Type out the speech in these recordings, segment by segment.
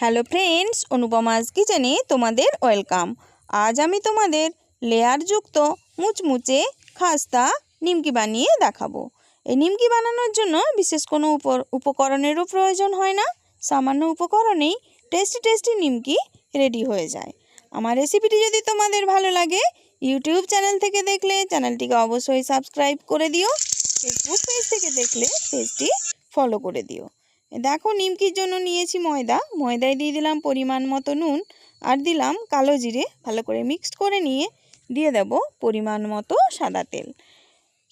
Hello friends, অনুপমাস কিচেনে তোমাদের welcome. আজ আমি তোমাদের লেয়ারযুক্ত মুচমুচে খাস্তা নিমকি বানিয়ে দেখাবো। এই নিমকি বানানোর জন্য বিশেষ কোনো উপকরণেরও প্রয়োজন হয় না। সামান্য উপকরণেই টেস্টি নিমকি রেডি হয়ে যায়। আমার রেসিপিটি যদি তোমাদের ভালো লাগে, ইউটিউব চ্যানেল থেকে দেখলে চ্যানেলটিকে অবশ্যই সাবস্ক্রাইব করে দিও। ফেসবুক পেজ থেকে দেখলে পেজটি ফলো করে দিও। দেখো, নিমকির জন্য নিয়েছি ময়দায় দিয়ে দিলাম পরিমাণ মতো নুন আর দিলাম কালো জিরে। ভালো করে মিক্সড করে নিয়ে দিয়ে দেব পরিমাণ মতো সাদা তেল।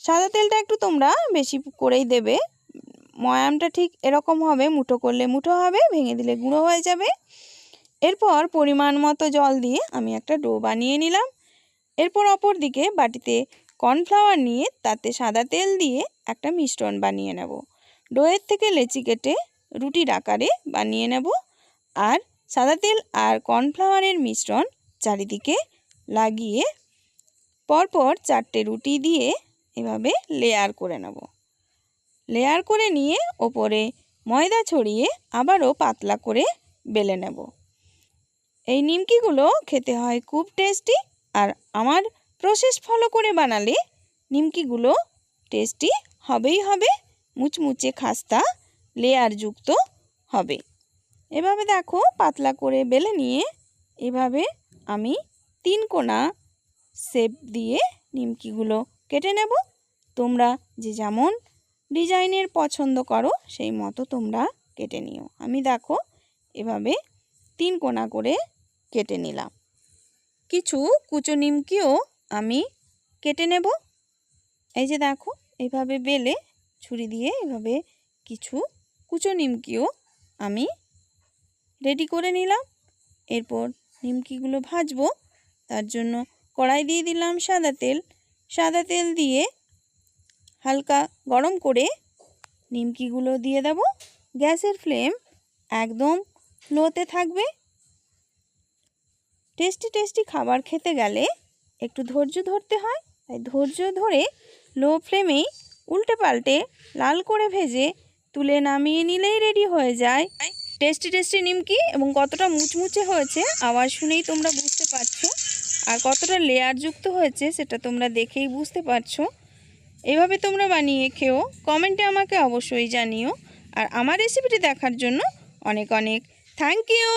সাদা তেলটা একটু তোমরা বেশি করেই দেবে। ময়ামটা ঠিক এরকম হবে, মুঠো করলে মুঠো হবে, ভেঙে দিলে গুঁড়ো হয়ে যাবে। এরপর পরিমাণ মতো জল দিয়ে আমি একটা ডো বানিয়ে নিলাম। এরপর অপর দিকে বাটিতে কর্নফ্লাওয়ার নিয়ে তাতে সাদা তেল দিয়ে একটা মিশ্রণ বানিয়ে নেব। ডোয়ের থেকে লেচি কেটে রুটির আকারে বানিয়ে নেব আর সাদা তেল আর কর্নফ্লাওয়ারের মিশ্রণ চারিদিকে লাগিয়ে পরপর 4টে রুটি দিয়ে এভাবে লেয়ার করে নেব। লেয়ার করে নিয়ে ওপরে ময়দা ছড়িয়ে আবারও পাতলা করে বেলে নেব। এই নিমকিগুলো খেতে হয় খুব টেস্টি, আর আমার প্রসেস ফলো করে বানালে নিমকিগুলো টেস্টি হবেই হবে, মুচমুচে খাস্তা লেয়ারযুক্ত হবে। এভাবে দেখো, পাতলা করে বেলে নিয়ে এভাবে আমি 3 কোণা শেপ দিয়ে নিমকিগুলো কেটে নেব। তোমরা যে যেমন ডিজাইনের পছন্দ করো সেই মতো তোমরা কেটে নিও। আমি দেখো এভাবে 3 কোণা করে কেটে নিলাম। কিছু কুচো নিমকিও আমি কেটে নেব। এই যে দেখো, এইভাবে বেলে ছুরি দিয়ে এভাবে কিছু কুচো নিমকিও আমি রেডি করে নিলাম। এরপর নিমকিগুলো ভাজবো। তার জন্য কড়াই দিয়ে দিলাম সাদা তেল দিয়ে হালকা গরম করে নিমকিগুলো দিয়ে দেব। গ্যাসের ফ্লেম একদম লোতে থাকবে। টেস্টি খাবার খেতে গেলে একটু ধৈর্য ধরতে হয়, তাই ধৈর্য ধরে লো ফ্লেমেই উল্টে পাল্টে লাল করে ভেজে তুলে নামিয়ে নিলেই রেডি হয়ে যায় টেস্টি নিমকি। এবং কতটা মুচমুচে হয়েছে আওয়াজ শুনেই তোমরা বুঝতে পারছো, আর কতটা লেয়ারযুক্ত হয়েছে সেটা তোমরা দেখেই বুঝতে পারছো। এভাবে তোমরা বানিয়ে খেও, কমেন্টে আমাকে অবশ্যই জানিও। আর আমার রেসিপিটি দেখার জন্য অনেক থ্যাংক ইউ।